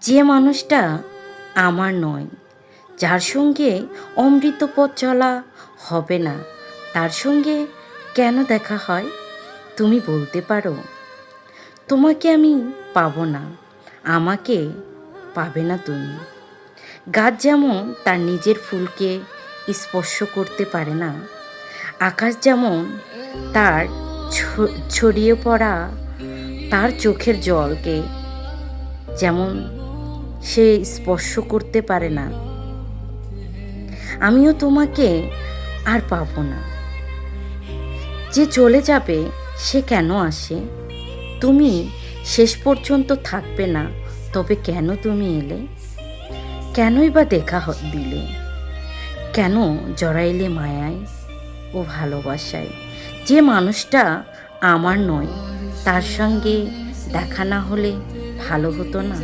যে মানুষটা আমার নয়, যার সঙ্গে অমৃত পথ চলা হবে না, তার সঙ্গে কেন দেখা হয়? তুমি বলতে পারো? তোমাকে আমি পাবো না, আমাকে পাবে না তুমি। গাছ যেমন তার নিজের ফুলকে স্পর্শ করতে পারে না, আকাশ যেমন তার ছড়িয়ে পড়া তার চোখের জলকে যেমন সে স্পর্শ করতে পারে না, আমিও তোমাকে আর পাবো না। যে চলে যাবে সে কেন আসে? তুমি শেষ পর্যন্ত থাকবে না, তবে কেন তুমি এলে? কেনই বা দেখা দিলে? কেন জড়াইলে মায়ায় ও ভালোবাসায়? যে মানুষটা আমার নয়, তার সঙ্গে দেখা না হলে ভালো হতো না?